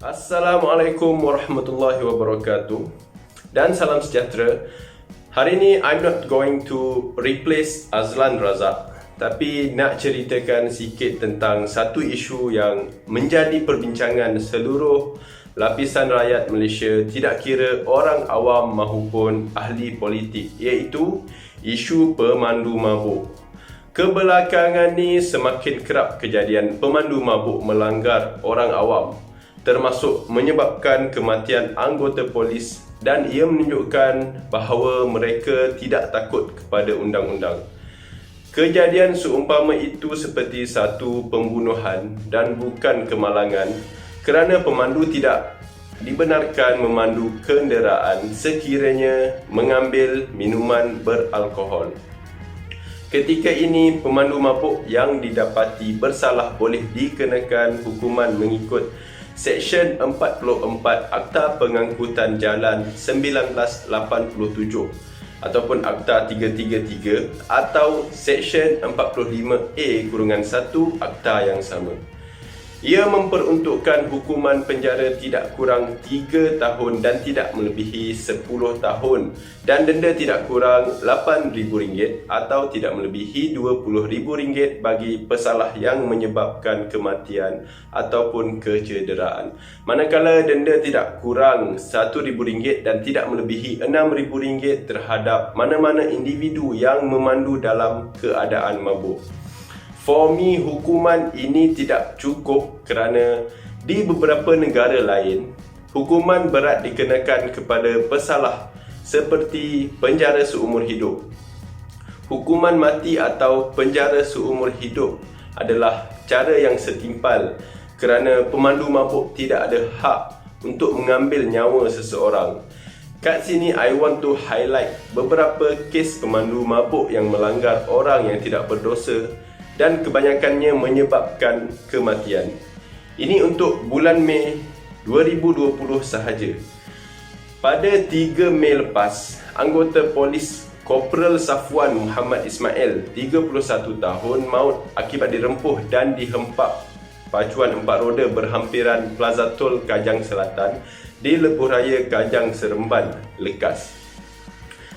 Assalamualaikum warahmatullahi wabarakatuh dan salam sejahtera. Hari ini I'm not going to replace Azlan Razak, tapi nak ceritakan sikit tentang satu isu yang menjadi perbincangan seluruh lapisan rakyat Malaysia, tidak kira orang awam maupun ahli politik, iaitu isu pemandu mabuk. Kebelakangan ni semakin kerap kejadian pemandu mabuk melanggar orang awam, termasuk menyebabkan kematian anggota polis, dan ia menunjukkan bahawa mereka tidak takut kepada undang-undang. Kejadian seumpama itu seperti satu pembunuhan dan bukan kemalangan, kerana pemandu tidak dibenarkan memandu kenderaan sekiranya mengambil minuman beralkohol. Ketika ini, pemandu mabuk yang didapati bersalah boleh dikenakan hukuman mengikut Seksyen 44 Akta Pengangkutan Jalan 1987 ataupun Akta 333 atau Seksyen 45A-1 Akta yang sama. Ia memperuntukkan hukuman penjara tidak kurang 3 tahun dan tidak melebihi 10 tahun dan denda tidak kurang RM8,000 atau tidak melebihi RM20,000 bagi pesalah yang menyebabkan kematian ataupun kecederaan. Manakala denda tidak kurang RM1,000 dan tidak melebihi RM6,000 terhadap mana-mana individu yang memandu dalam keadaan mabuk. For me, hukuman ini tidak cukup kerana di beberapa negara lain, hukuman berat dikenakan kepada pesalah seperti penjara seumur hidup. Hukuman mati atau penjara seumur hidup adalah cara yang setimpal kerana pemandu mabuk tidak ada hak untuk mengambil nyawa seseorang. Kat sini, I want to highlight beberapa kes pemandu mabuk yang melanggar orang yang tidak berdosa dan kebanyakannya menyebabkan kematian. Ini untuk bulan Mei 2020 sahaja. Pada 3 Mei lepas, anggota polis Korporal Safwan Muhammad Ismail, 31 tahun, maut akibat dirempuh dan dihempap pacuan 4 roda berhampiran Plaza Tol Kajang Selatan di Lebuh Raya Kajang Seremban, Lekas.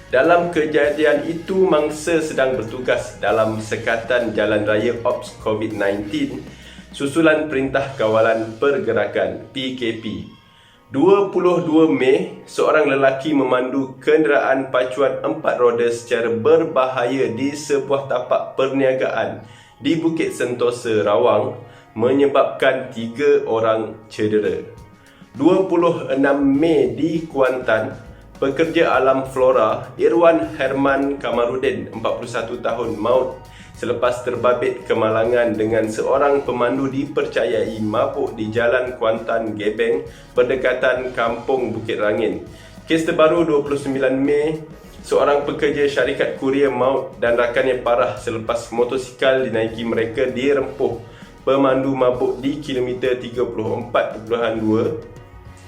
Dalam kejadian itu, mangsa sedang bertugas dalam Sekatan Jalan Raya Ops COVID-19 susulan Perintah Kawalan Pergerakan PKP. 22 Mei, seorang lelaki memandu kenderaan pacuan 4 roda secara berbahaya di sebuah tapak perniagaan di Bukit Sentosa, Rawang, menyebabkan 3 orang cedera. 26 Mei di Kuantan, pekerja alam flora Irwan Herman Kamarudin, 41 tahun, maut selepas terbabit kemalangan dengan seorang pemandu dipercayai mabuk di Jalan Kuantan Gebeng, berdekatan Kampung Bukit Rangin. Kes terbaru 29 Mei, seorang pekerja syarikat kurier maut dan rakannya parah selepas motosikal dinaiki mereka dirempuh pemandu mabuk di kilometer 34.2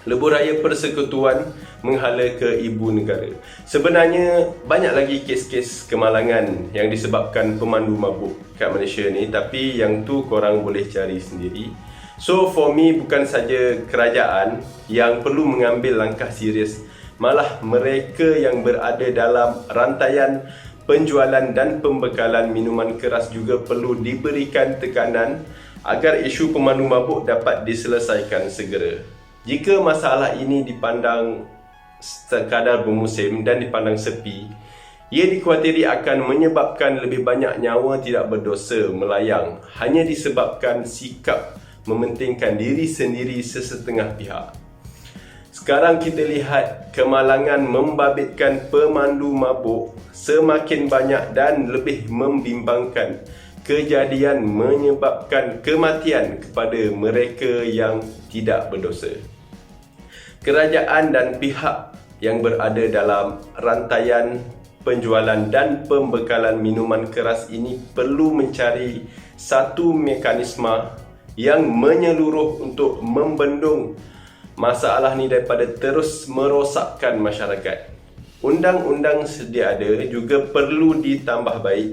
Lebuh Raya Persekutuan menghala ke ibu negara. Sebenarnya banyak lagi kes-kes kemalangan yang disebabkan pemandu mabuk kat Malaysia ni, tapi yang tu korang boleh cari sendiri. So for me, bukan saja kerajaan yang perlu mengambil langkah serius, malah mereka yang berada dalam rantaian penjualan dan pembekalan minuman keras juga perlu diberikan tekanan agar isu pemandu mabuk dapat diselesaikan segera. Jika masalah ini dipandang sekadar bermusim dan dipandang sepi, ia dikhawatiri akan menyebabkan lebih banyak nyawa tidak berdosa melayang hanya disebabkan sikap mementingkan diri sendiri sesetengah pihak. Sekarang kita lihat kemalangan membabitkan pemandu mabuk semakin banyak dan lebih membimbangkan. Kejadian menyebabkan kematian kepada mereka yang tidak berdosa. Kerajaan dan pihak yang berada dalam rantaian penjualan dan pembekalan minuman keras ini perlu mencari satu mekanisme yang menyeluruh untuk membendung masalah ni daripada terus merosakkan masyarakat. Undang-undang sedia ada juga perlu ditambah baik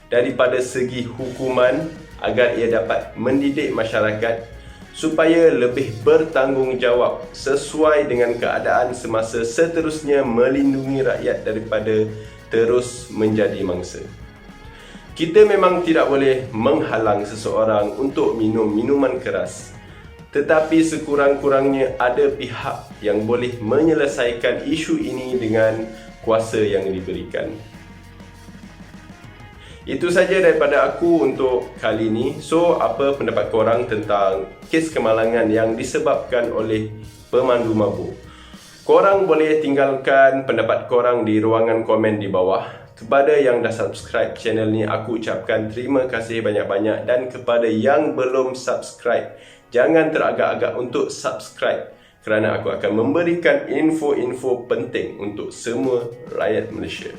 daripada segi hukuman agar ia dapat mendidik masyarakat supaya lebih bertanggungjawab sesuai dengan keadaan semasa seterusnya melindungi rakyat daripada terus menjadi mangsa. Kita memang tidak boleh menghalang seseorang untuk minum minuman keras, tetapi sekurang-kurangnya ada pihak yang boleh menyelesaikan isu ini dengan kuasa yang diberikan. Itu saja daripada aku untuk kali ini. So, apa pendapat korang tentang kes kemalangan yang disebabkan oleh pemandu mabuk? Korang boleh tinggalkan pendapat korang di ruangan komen di bawah. Kepada yang dah subscribe channel ni, aku ucapkan terima kasih banyak-banyak. Dan kepada yang belum subscribe, jangan teragak-agak untuk subscribe, kerana aku akan memberikan info-info penting untuk semua rakyat Malaysia.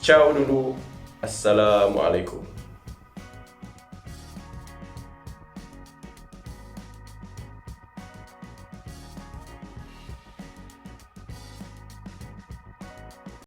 Ciao dulu. Assalamualaikum.